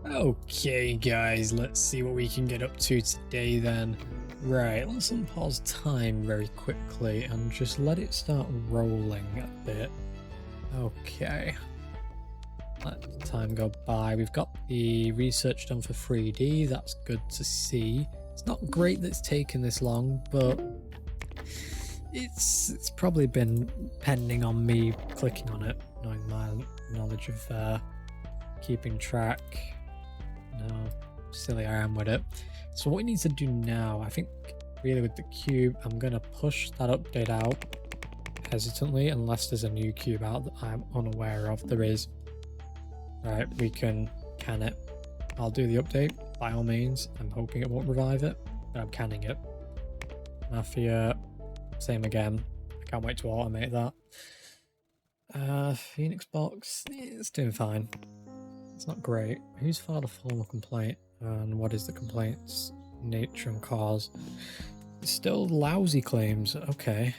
Okay, guys, let's see what we can get up to today then. Right, let's unpause time very quickly and just let it start rolling a bit. Okay. Let the time go by. We've got the research done for 3D. That's good to see. It's not great that it's taken this long, but it's probably been pending on me clicking on it, knowing my knowledge of keeping track. No, silly I am with it. So what we need to do now, I think really with the cube, I'm going to push that update out hesitantly unless there's a new cube out that I'm unaware of. There is. Right, we can it. I'll do the update by all means. I'm hoping it won't revive it, but I'm canning it. Mafia, same again. I can't wait to automate that. Phoenix box, it's doing fine. It's not great. Who's filed a formal complaint? And what is the complaint's nature and cause? It's still lousy claims. Okay.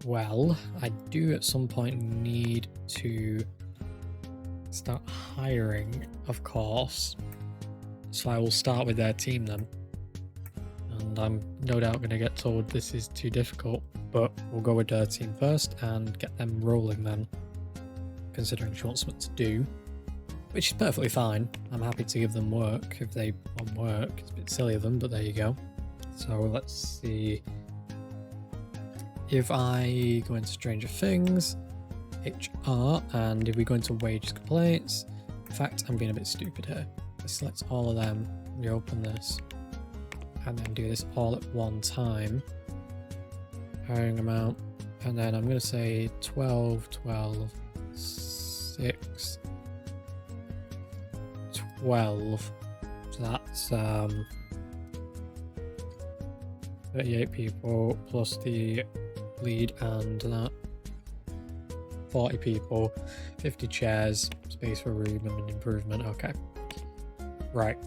Well, I do at some point need to start hiring, of course. So I will start with their team then. And I'm no doubt going to get told this is too difficult, but we'll go with their team first and get them rolling then, considering she wants something to do, which is perfectly fine. I'm happy to give them work if they want work. It's a bit silly of them, but there you go. So let's see. If I go into Stranger Things, HR, and if we go into wages complaints, in fact, I'm being a bit stupid here. Let's select all of them, reopen this, and then do this all at one time. Hiring amount, and then I'm going to say 12, 12, 6, 12. So that's 38 people plus the lead and that. 40 people, 50 chairs, space for room and improvement. Okay. Right.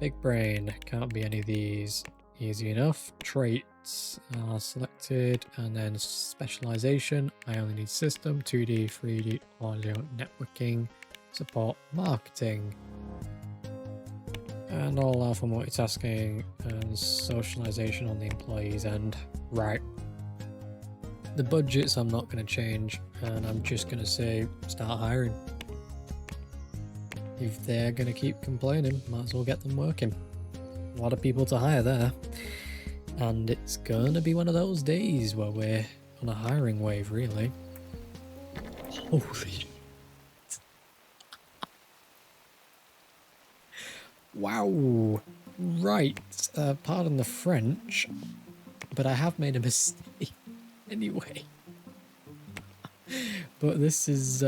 Big brain. Can't be any of these. Easy enough. Traits are selected, and then specialization. I only need system, 2D, 3D, audio, networking, support, marketing. And all allow for multitasking and socialization on the employee's end. Right. The budgets I'm not going to change, and I'm just going to say start hiring. If they're going to keep complaining, might as well get them working. A lot of people to hire there. And it's going to be one of those days where we're on a hiring wave, really. Holy wow. Right. Pardon the French, but I have made a mistake anyway. But this is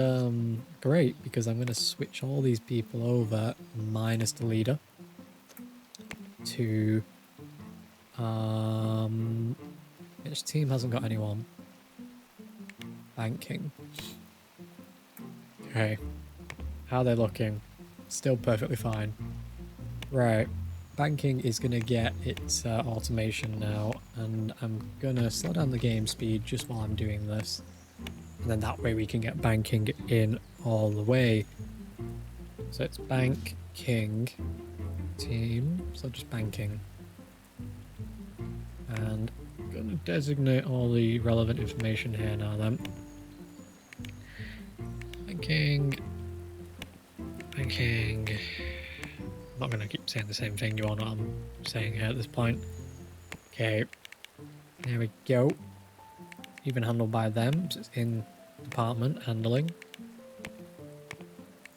great because I'm going to switch all these people over, minus the leader, to which team hasn't got anyone? Banking. Okay. How are they looking? Still perfectly fine. Right. Banking is going to get its automation now, and I'm going to slow down the game speed just while I'm doing this. And then that way we can get banking in all the way. So it's banking team, so just banking. And I'm going to designate all the relevant information here now then. Banking. Banking. I'm not going to keep saying the same thing, you all know what I'm saying here at this point. Okay, there we go. Even handled by them, so it's in department handling.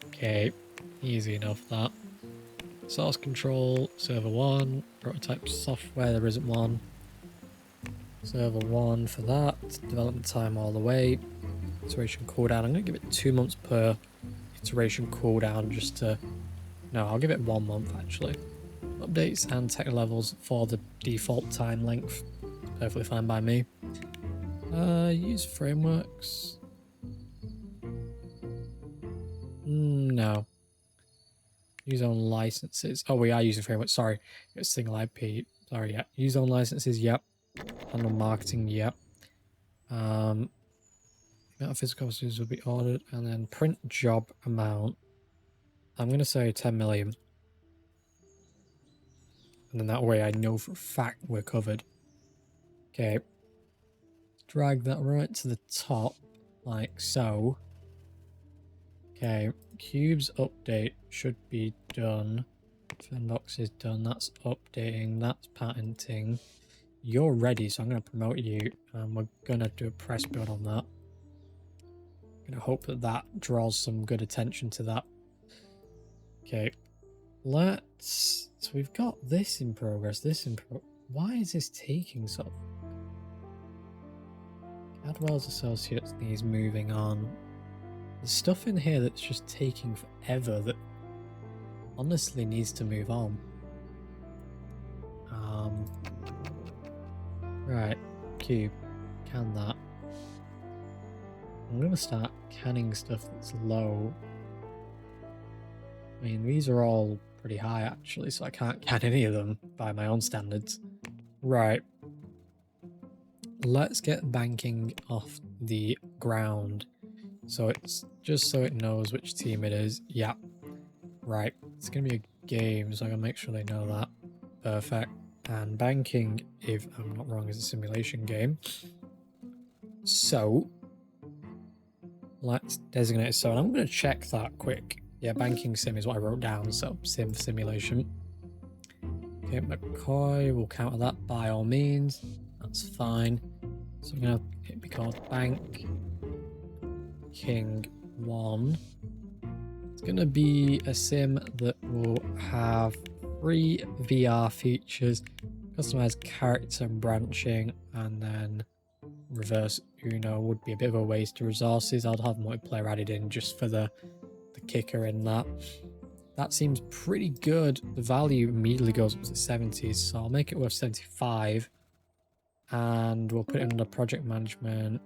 Okay, easy enough that. Source control, server 1, prototype software, there isn't one. Server 1 for that, development time all the way. Iteration cooldown, I'm going to give it 2 months per iteration cooldown just to... No, I'll give it 1 month actually. Updates and tech levels for the default time length, perfectly fine by me. Use frameworks. No. Use own licenses. Oh, we are using frameworks. Sorry. It's single IP. Sorry, yeah. Use own licenses, yep. Handle marketing, yep. amount of physical costumes will be ordered, and then print job amount. I'm going to say 10 million. And then that way I know for a fact we're covered. Okay. Drag that right to the top, like so. Okay. Cubes update should be done. Funbox is done. That's updating. That's patenting. You're ready, so I'm going to promote you. And we're going to do a press build on that. I'm going to hope that that draws some good attention to that. Okay. Let's... So we've got this in progress, this in progress. Why is this taking so long? Cadwell's Associates needs moving on. There's stuff in here that's just taking forever that honestly needs to move on. Right, cube, can that. I'm gonna start canning stuff that's low. I mean, these are all pretty high actually, so I can't can any of them by my own standards. Right. Let's get banking off the ground. So it's just so it knows which team it is. Yeah. Right. It's going to be a game, so I gotta make sure they know that. Perfect. And banking, if I'm not wrong, is a simulation game. So let's designate it so. And I'm going to check that quick. Yeah, banking sim is what I wrote down. So sim simulation. Okay, McCoy will counter that by all means. That's fine. So I'm going to be called Bank King 1. It's going to be a sim that will have 3 VR features, customized character and branching, and then reverse Uno would be a bit of a waste of resources. I'd have multiplayer added in just for the kicker in that. That seems pretty good. The value immediately goes up to 70s, so I'll make it worth 75. And we'll put it under project management.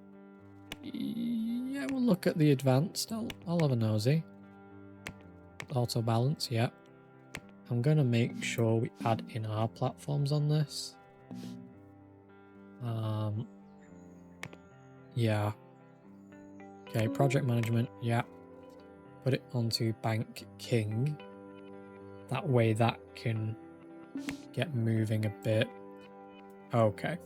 Yeah, we'll look at the advanced. I'll have a nosy. Auto balance, yeah. I'm going to make sure we add in our platforms on this. Yeah. Okay, project management, yeah. Put it onto Bank King. That way that can get moving a bit. Okay.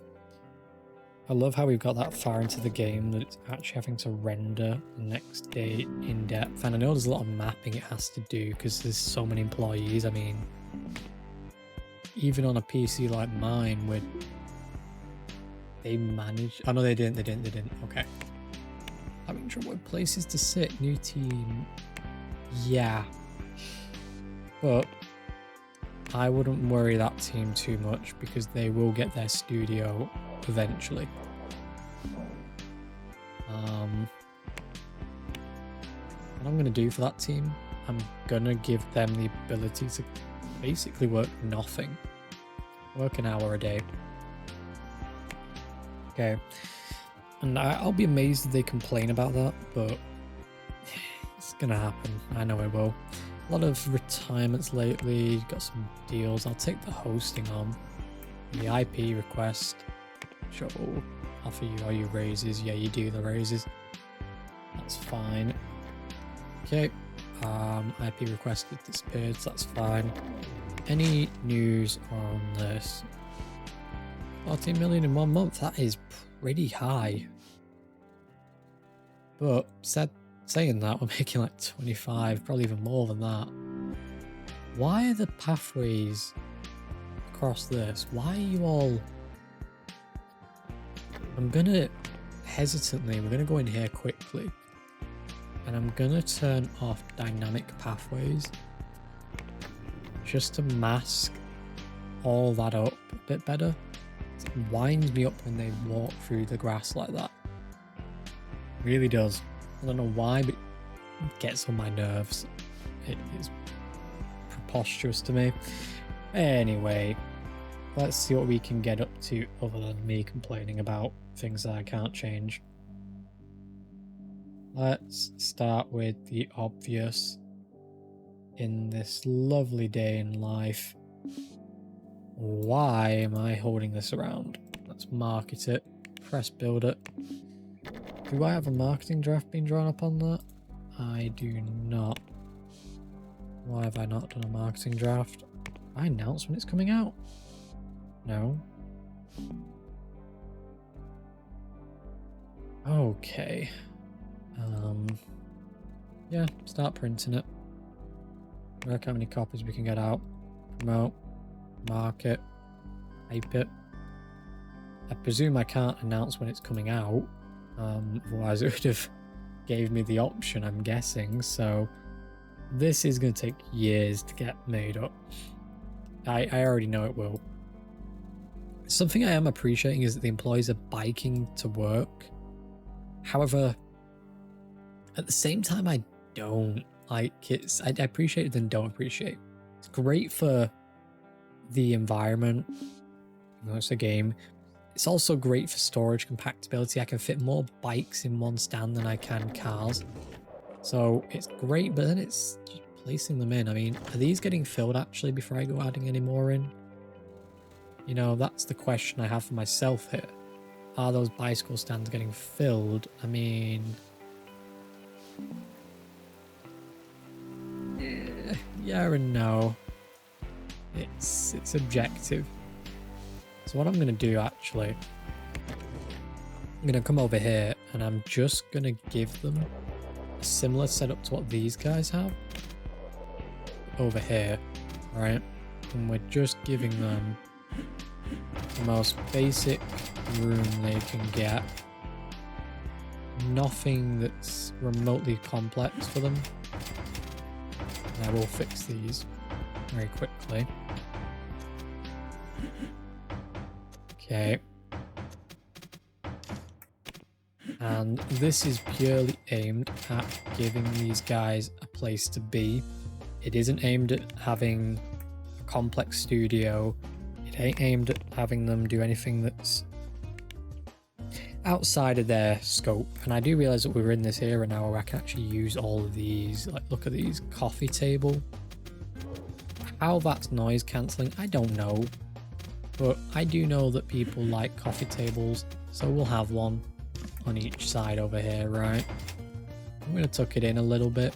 I love how we've got that far into the game that it's actually having to render the next day in depth. And I know there's a lot of mapping it has to do because there's so many employees. I mean, even on a PC like mine, where they managed... Oh, no, they didn't. Okay. Having trouble with places to sit. New team. Yeah. But I wouldn't worry that team too much because they will get their studio eventually. What I'm going to do for that team, I'm going to give them the ability to basically work nothing. Work an hour a day. Okay. And I'll be amazed if they complain about that, but it's going to happen. I know it will. A lot of retirements lately, got some deals. I'll take the hosting on. The IP request. Sure, we'll offer you all your raises. Yeah, you do the raises. That's fine. Okay. IP requested disappeared, so that's fine. Any news on this? 14 million in 1 month. That is pretty high. But saying that, we're making like 25, probably even more than that. Why are the pathways across this? Why are you all... I'm gonna hesitantly, we're gonna go in here quickly. And I'm gonna turn off dynamic pathways. Just to mask all that up a bit better. It winds me up when they walk through the grass like that. It really does. I don't know why, but it gets on my nerves. It is preposterous to me. Anyway, let's see what we can get up to other than me complaining about things that I can't change. Let's start with the obvious. In this lovely day in life, why am I holding this around? Let's market it, press build it. Do I have a marketing draft being drawn up on that? I do not. Why have I not done a marketing draft? I announce when it's coming out? No. Okay. Yeah, start printing it. Work how many copies we can get out. Promote. Market. Hype it. I presume I can't announce when it's coming out. Otherwise it would have gave me the option, I'm guessing. So this is going to take years to get made up. I already know it will. Something I am appreciating is that the employees are biking to work. However, at the same time, I don't like it. I appreciate it and don't appreciate it. It's great for the environment. You know, it's a game. It's also great for storage compactability. I can fit more bikes in one stand than I can cars. So it's great, but then it's just placing them in. I mean, are these getting filled actually before I go adding any more in? You know, that's the question I have for myself here. Are those bicycle stands getting filled? I mean... yeah and no. It's objective. So what I'm going to do actually, I'm going to come over here and I'm just going to give them a similar setup to what these guys have over here, right? And we're just giving them the most basic room they can get. Nothing that's remotely complex for them. And I will fix these very quickly. Okay. And this is purely aimed at giving these guys a place to be. It isn't aimed at having a complex studio. It ain't aimed at having them do anything that's outside of their scope. And I do realize that we're in this era now where I can actually use all of these. Like, look at these, coffee table. How that's noise cancelling, I don't know. But I do know that people like coffee tables, so we'll have one on each side over here, right? I'm going to tuck it in a little bit.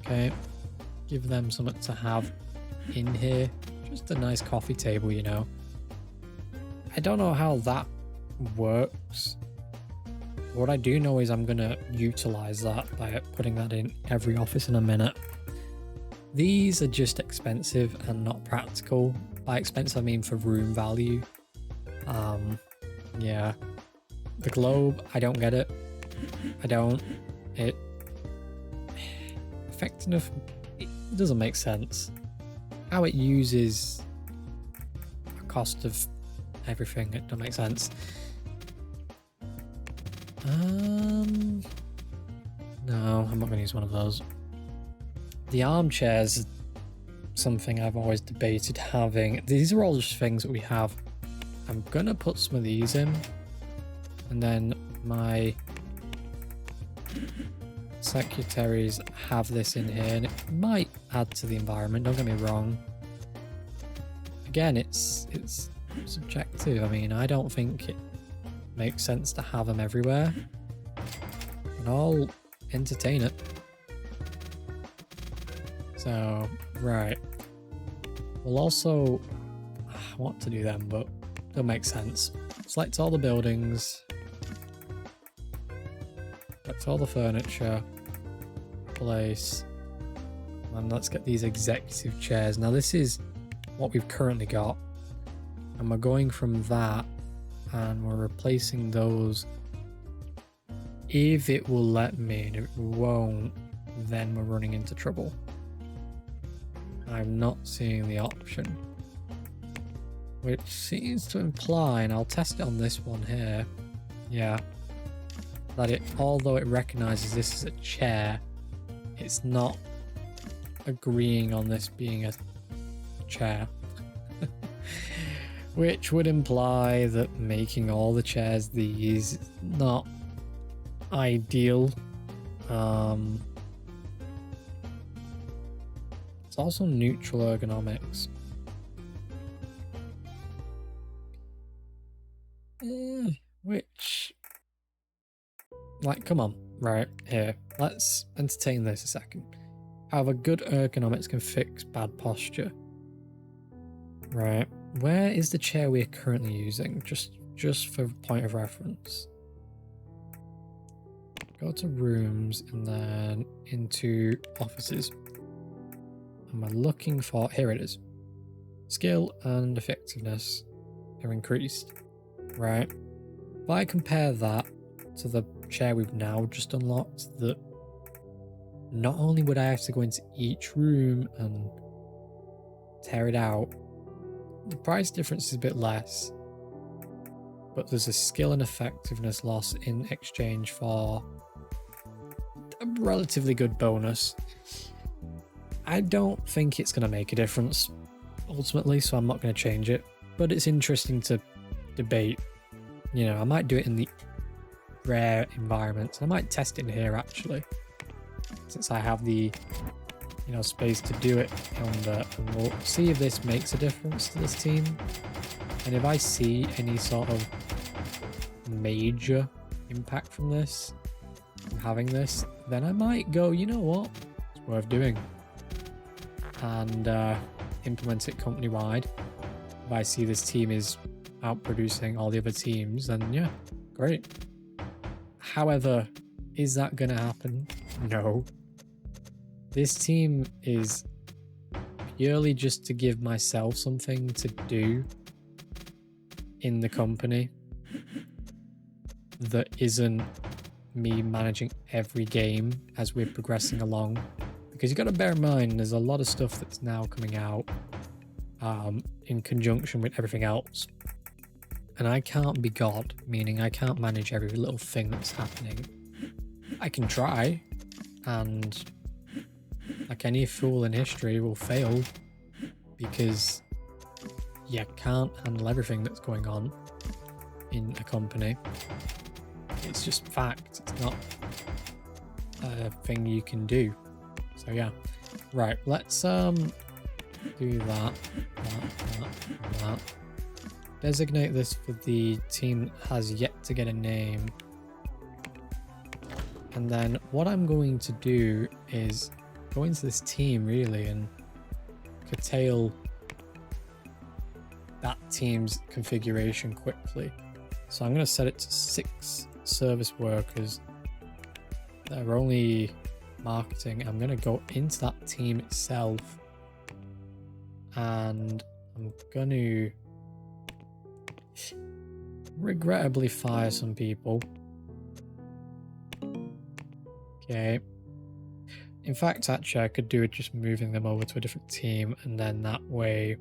Okay. Give them something to have in here. Just a nice coffee table, you know. I don't know how that works. What I do know is I'm going to utilize that by putting that in every office in a minute. These are just expensive and not practical. By expensive, I mean for room value. Yeah. The globe, I don't get it. I don't. It... effective, it doesn't make sense. How it uses a cost of everything, it doesn't make sense. No, I'm not going to use one of those. The armchairs, something I've always debated having. These are all just things that we have. I'm going to put some of these in. And then my secretaries have this in here. And it might add to the environment, don't get me wrong. Again, it's subjective. I mean, I don't think it makes sense to have them everywhere. And I'll entertain it. So, right. We'll also... I want to do them, but they'll make sense. Select all the buildings. Select all the furniture. Place. And let's get these executive chairs. Now, this is what we've currently got. And we're going from that and we're replacing those. If it will let me, and if it won't, then we're running into trouble. I'm not seeing the option. Which seems to imply, and I'll test it on this one here. Yeah. That it, although it recognizes this as a chair, it's not agreeing on this being a chair. Which would imply that making all the chairs these is not ideal. It's also neutral ergonomics. Which Like, come on. Right, here. Let's entertain this a second. However, good ergonomics can fix bad posture. Right. Where is the chair we're currently using? Just for point of reference. Go to rooms and then into offices. And we're looking for, here it is. Skill and effectiveness are increased. Right. If I compare that to the chair we've now just unlocked, that not only would I have to go into each room and tear it out, the price difference is a bit less, but there's a skill and effectiveness loss in exchange for a relatively good bonus. I don't think it's going to make a difference ultimately, so I'm not going to change it, but it's interesting to debate. You know, I might do it in the rare environments. I might test it in here actually, since I have the, you know, space to do it on the, and we'll see if this makes a difference to this team. And if I see any sort of major impact from this, from having this, then I might go, you know what, it's worth doing, and implement it company-wide. If I see this team is outproducing all the other teams, then yeah, great. However, is that going to happen? No. This team is purely just to give myself something to do in the company that isn't me managing every game as we're progressing along. Because you got to bear in mind, there's a lot of stuff that's now coming out in conjunction with everything else. And I can't be God, meaning I can't manage every little thing that's happening. I can try, and like any fool in history will fail because you can't handle everything that's going on in a company. It's just fact. It's not a thing you can do. So yeah. Right, let's do that. Designate this for the team that has yet to get a name. And then what I'm going to do is go into this team really and curtail that team's configuration quickly. So I'm going to set it to 6 service workers. They're only marketing. I'm going to go into that team itself and I'm going to regrettably fire some people. Okay. In fact, actually, I could do it just moving them over to a different team and then that way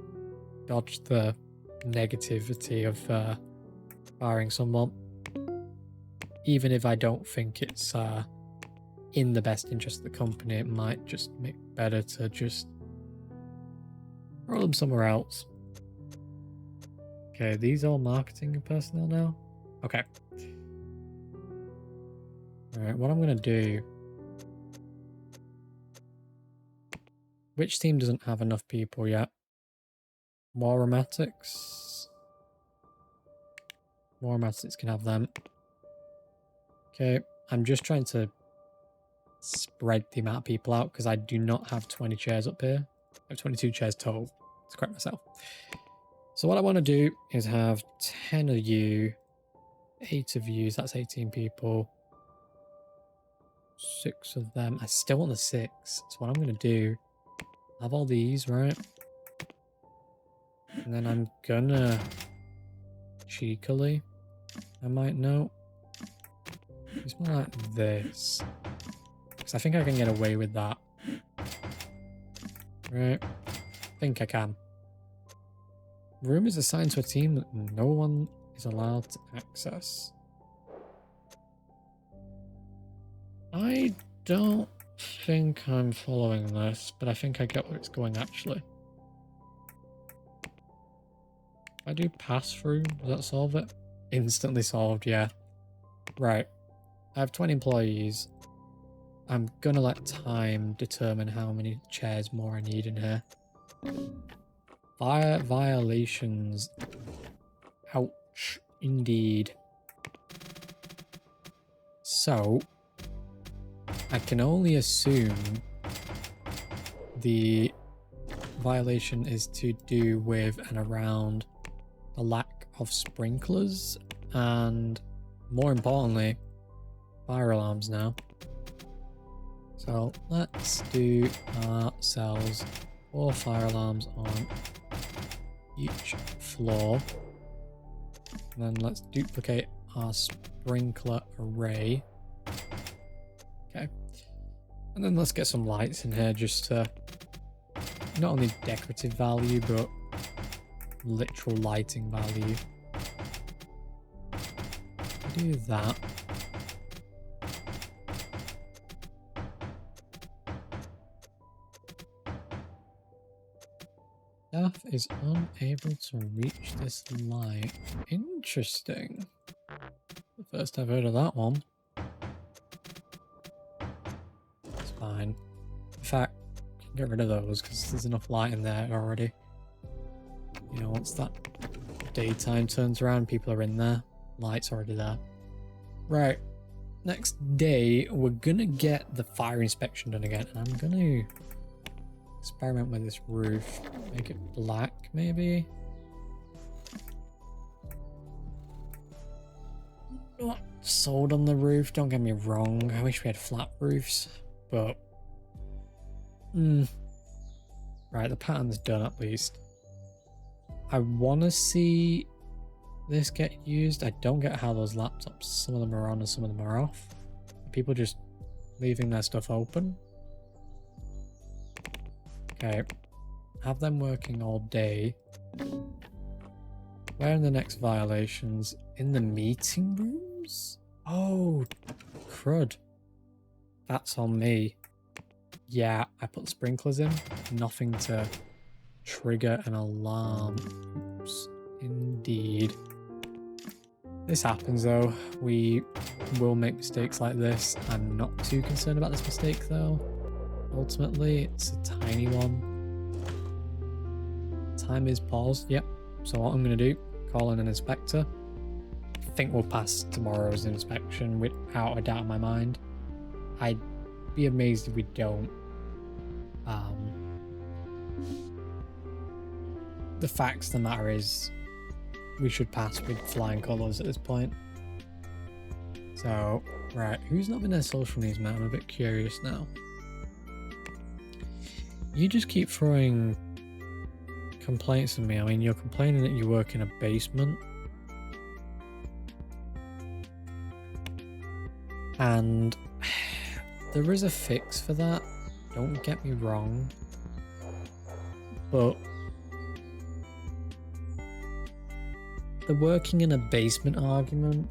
dodge the negativity of firing someone. Even if I don't think it's in the best interest of the company, it might just make better to just roll them somewhere else. Okay, these are all marketing personnel now? Okay. Alright, what I'm going to do... Which team doesn't have enough people yet? Waromatics? Waromatics can have them. Okay, I'm just trying to spread the amount of people out because I do not have 20 chairs up here. I have 22 chairs total. Let's correct myself. So what I want to do is have 10 of you, 8 of you, so that's 18 people. 6 of them. I still want the 6. So what I'm going to do, have all these, right? And then I'm gonna cheekily, I might know. It's more like this. Because I think I can get away with that. Right. I think I can. Room is assigned to a team that no one is allowed to access. I don't think I'm following this, but I think I get where it's going actually. If I do pass through, does that solve it? Instantly solved, yeah. Right. I have 20 employees. I'm gonna let time determine how many chairs more I need in here. Violations. Ouch. Indeed. So I can only assume the violation is to do with and around the lack of sprinklers and, more importantly, fire alarms now. So let's do ourselves 4 fire alarms on each floor. And then let's duplicate our sprinkler array. Okay. And then let's get some lights in here just to not only decorative value, but literal lighting value. Do that. Staff is unable to reach this light. Interesting. The first I've heard of that one. It's fine. In fact, get rid of those because there's enough light in there already. You know, once that daytime turns around, people are in there. Light's already there. Right. Next day, we're gonna get the fire inspection done again, and I'm gonna experiment with this roof. Make it black, maybe? Not sold on the roof, don't get me wrong. I wish we had flat roofs, but... Right, the pattern's done at least. I want to see this get used. I don't get how those laptops, some of them are on and some of them are off. Are people just leaving their stuff open? Okay, have them working all day. Where are the next violations? In the meeting rooms? Oh, crud. That's on me. Yeah, I put sprinklers in. Nothing to trigger an alarm. Oops, indeed. This happens though. We will make mistakes like this. I'm not too concerned about this mistake though. Ultimately, it's a tiny one. Time is paused. Yep. So what I'm going to do, call in an inspector. I think we'll pass tomorrow's inspection without a doubt in my mind. I'd be amazed if we don't. The facts of the matter is we should pass with flying colours at this point. So, right, who's not been their social needs, man? I'm a bit curious now. You just keep throwing complaints at me. I mean, you're complaining that you work in a basement. And there is a fix for that. Don't get me wrong. But the working in a basement argument,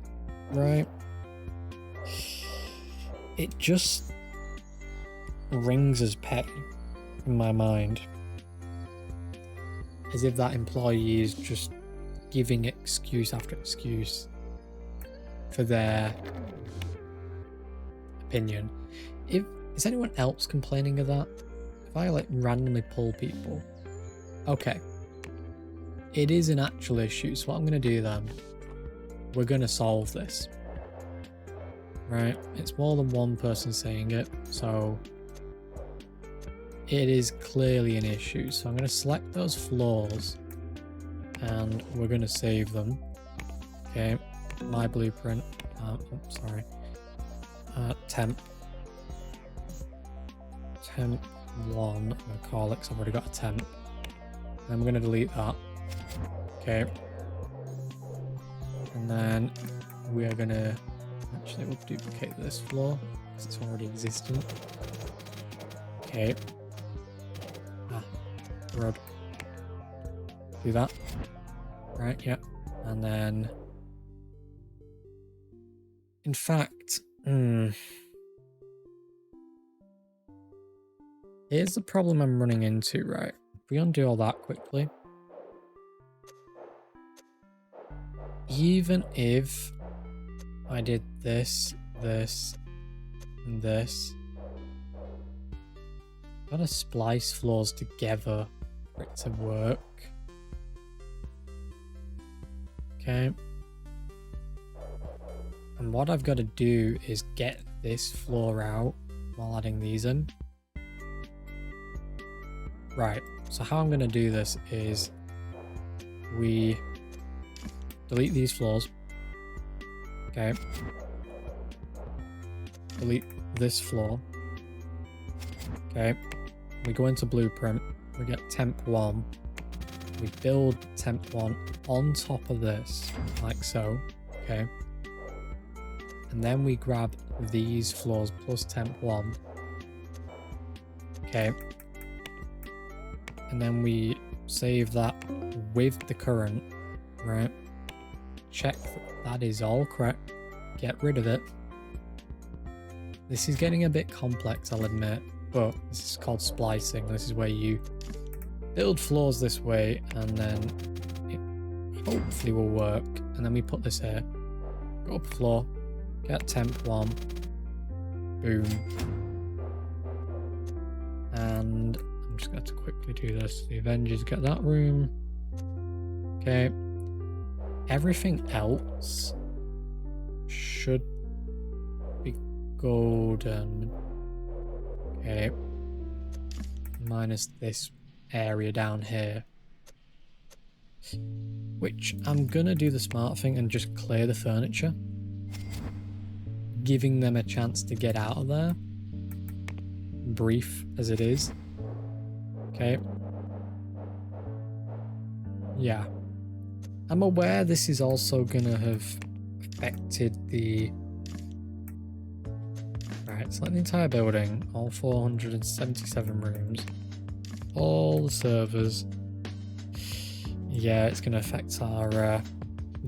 right? It just rings as petty in my mind. As if that employee is just giving excuse after excuse for their opinion. Is anyone else complaining of that? If I like randomly pull people, okay, it is an actual issue. So what I'm going to do then, we're going to solve this, right? It's more than one person saying it, so it is clearly an issue. So I'm going to select those floors and we're going to save them. Okay, my blueprint. Temp 1, I'm going to call it because I've already got a temp. Then we're going to delete that. Okay. And then we are going to, actually we'll duplicate this floor because it's already existent. Okay. Road. Do that. Right, yeah. And then, in fact, here's the problem I'm running into, right? If we undo all that quickly. Even if I did this, this, and this, gotta splice floors together for it to work. Okay. And what I've got to do is get this floor out while adding these in. Right, so how I'm going to do this is we delete these floors. Okay. Delete this floor. Okay. We go into blueprint. We get temp 1. We build temp 1 on top of this, like so. Okay. And then we grab these floors plus temp 1. Okay. And then we save that with the current, right? Check that is all correct. Get rid of it. This is getting a bit complex, I'll admit, but this is called splicing. This is where you build floors this way and then it hopefully will work. And then we put this here. Go up floor, get temp 1, boom. And I'm just going to quickly do this. The Avengers get that room. Okay. Everything else should be golden. Okay. Minus this area down here. Which I'm going to do the smart thing and just clear the furniture. Giving them a chance to get out of there. Brief as it is. Okay. Yeah. I'm aware this is also gonna have affected the... Right, select the entire building, all 477 rooms, all the servers. Yeah, it's gonna affect our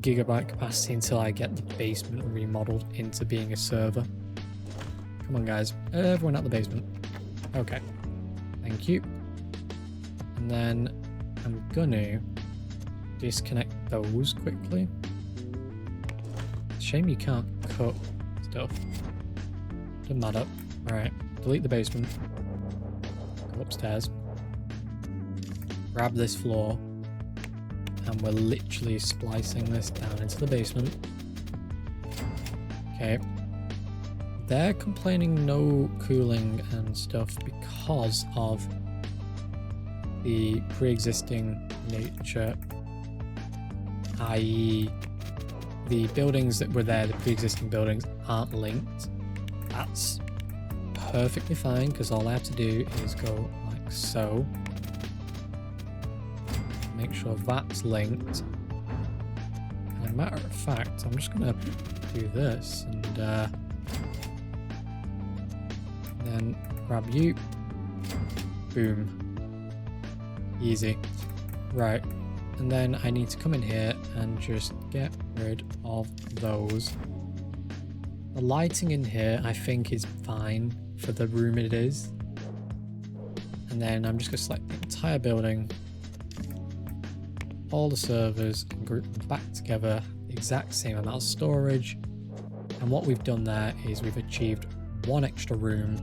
gigabyte capacity until I get the basement remodeled into being a server. Come on guys, everyone out the basement. Okay, thank you. And then I'm gonna disconnect those quickly. Shame you can't cut stuff. Doesn't matter. Alright, delete the basement. Go upstairs. Grab this floor. And we're literally splicing this down into the basement. Okay. They're complaining no cooling and stuff because of the pre-existing nature, i.e. the buildings that were there, the pre-existing buildings, aren't linked. That's perfectly fine because all I have to do is go like so. Make sure that's linked. And as a matter of fact, I'm just going to do this and then grab you. Boom. Easy. Right. And then I need to come in here and just get rid of those. The lighting in here I think is fine for the room it is. And then I'm just going to select the entire building, all the servers, and group them back together, the exact same amount of storage. And what we've done there is we've achieved one extra room,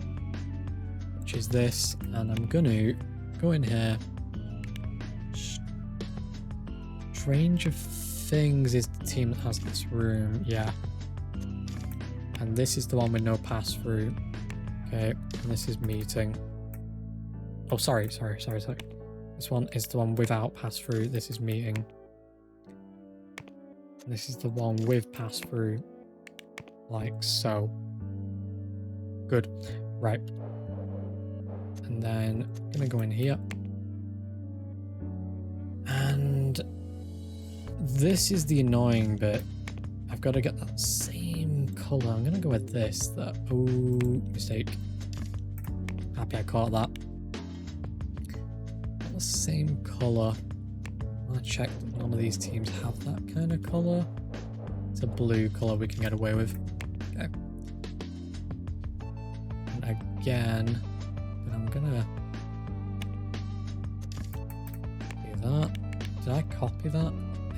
which is this. And I'm going to go in here. Stranger Things is the team that has this room, yeah. And this is the one with no pass through. Okay, and this is meeting. Oh, sorry. This one is the one without pass through. This is meeting. And this is the one with pass through, like so. Good. Right. And then I'm gonna go in here. And this is the annoying bit. I've got to get that same colour. I'm going to go with this. Oh, mistake. Happy I caught that. Got the same colour. I want to check that none of these teams have that kind of colour. It's a blue colour we can get away with. Okay. And again, but I'm going to do that. Did I copy that?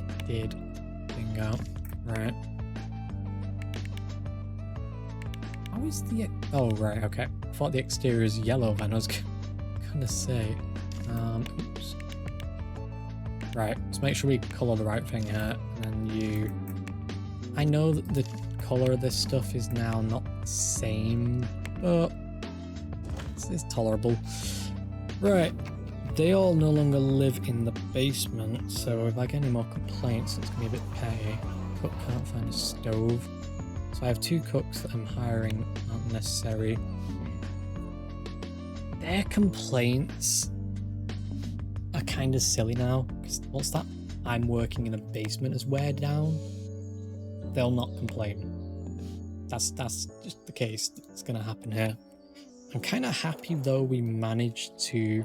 I did. Bingo. Right. How is the... Oh, right, okay. I thought the exterior is yellow then. I was gonna say. Oops. Right, let's make sure we colour the right thing here. And then you... I know that the color of this stuff is now not the same, but it's tolerable. Right, they all no longer live in the basement, so if I get any more complaints, it's gonna be a bit petty. Cook can't find a stove. So I have 2 cooks that I'm hiring, aren't necessary. Their complaints are kind of silly now, because what's that? I'm working in a basement as wear down. They'll not complain. That's just the case that's gonna happen here. I'm kind of happy though we managed to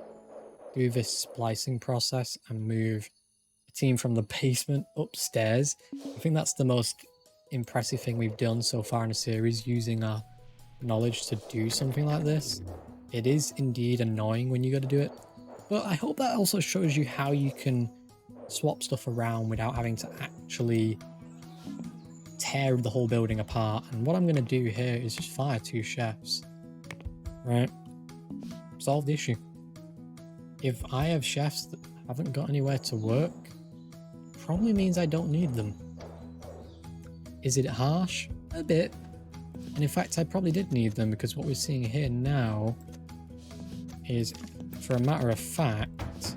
do this splicing process and move a team from the basement upstairs. I think that's the most impressive thing we've done so far in the series, using our knowledge to do something like this. It is indeed annoying when you got to do it, but I hope that also shows you how you can swap stuff around without having to actually tear the whole building apart. And what I'm going to do here is just fire 2 chefs. Right, solve the issue. If I have chefs that haven't got anywhere to work, probably means I don't need them. Is it harsh? A bit. And in fact, I probably did need them, because what we're seeing here now is, for a matter of fact,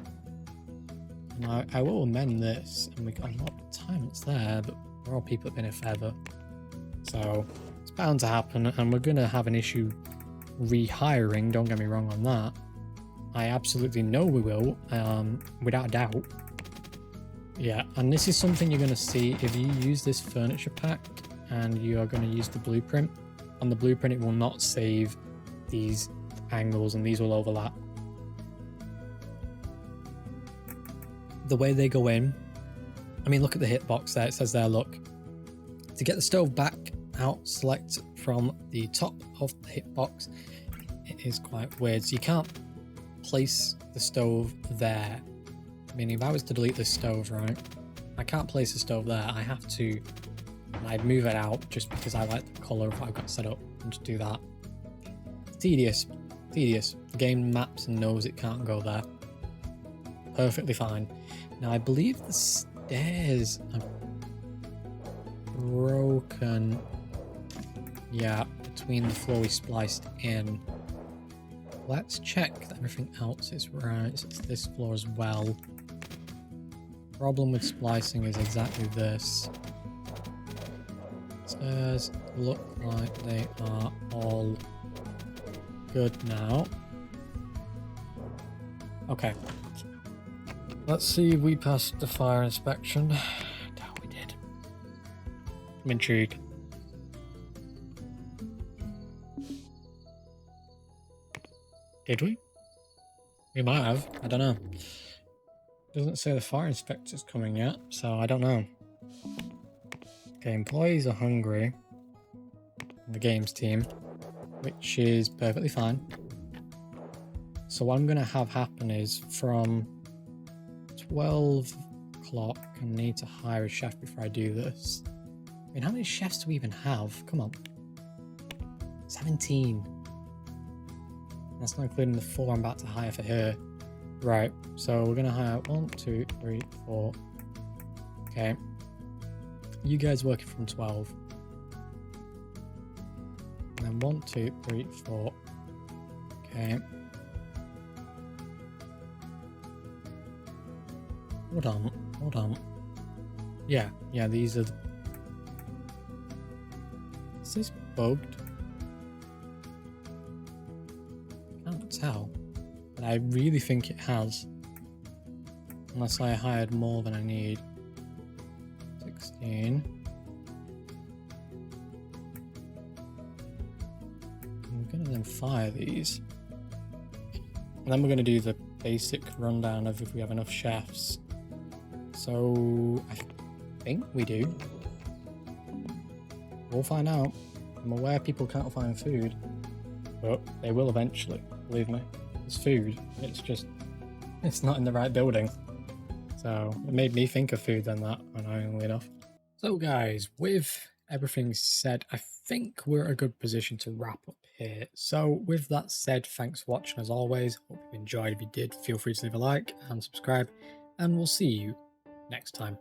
and I will amend this, and we got a lot of time it's there, but there are people that have been here forever. So it's bound to happen, and we're going to have an issue rehiring, don't get me wrong on that. I absolutely know we will, without a doubt. Yeah, and this is something you're going to see if you use this furniture pack and you are going to use the blueprint. On the blueprint, it will not save these angles, and these will overlap. The way they go in, I mean, look at the hitbox there. It says there, look. To get the stove back out, select from the top of the hitbox. It is quite weird. So you can't place the stove there. Meaning if I was to delete this stove, right, I can't place the stove there. I have to, I'd move it out just because I like the color of what I've got set up, and just do that. Tedious. The game maps and knows it can't go there. Perfectly fine. Now I believe the stairs are broken. Yeah, between the floor we spliced in. Let's check that everything else is right. So it's this floor as well. Problem with splicing is exactly this. Stairs look like they are all good now. Okay. Let's see if we passed the fire inspection. Doubt we did. I'm intrigued. Did we? We might have. I don't know. Doesn't say the fire inspector's coming yet, so I don't know. Okay, employees are hungry. The games team, which is perfectly fine. So what I'm going to have happen is from 12 o'clock, I need to hire a chef before I do this. I mean, how many chefs do we even have? Come on. 17. That's not including the 4 I'm about to hire for her. Right, so we're going to hire 1, 2, 3, 4. Okay. You guys working from 12. And then 1, 2, 3, 4. Okay. Hold on. Yeah, these are... Is this bugged? Can't tell. But I really think it has. Unless I hired more than I need. 16. I'm gonna then fire these. And then we're gonna do the basic rundown of if we have enough chefs. So I think we do. We'll find out. I'm aware people can't find food, but they will eventually, believe me. It's food, it's not in the right building. So it made me think of food then, that, annoyingly enough. So guys, with everything said, I think we're in a good position to wrap up here. So with that said, thanks for watching as always. Hope you enjoyed. If you did, feel free to leave a like and subscribe, and we'll see you next time.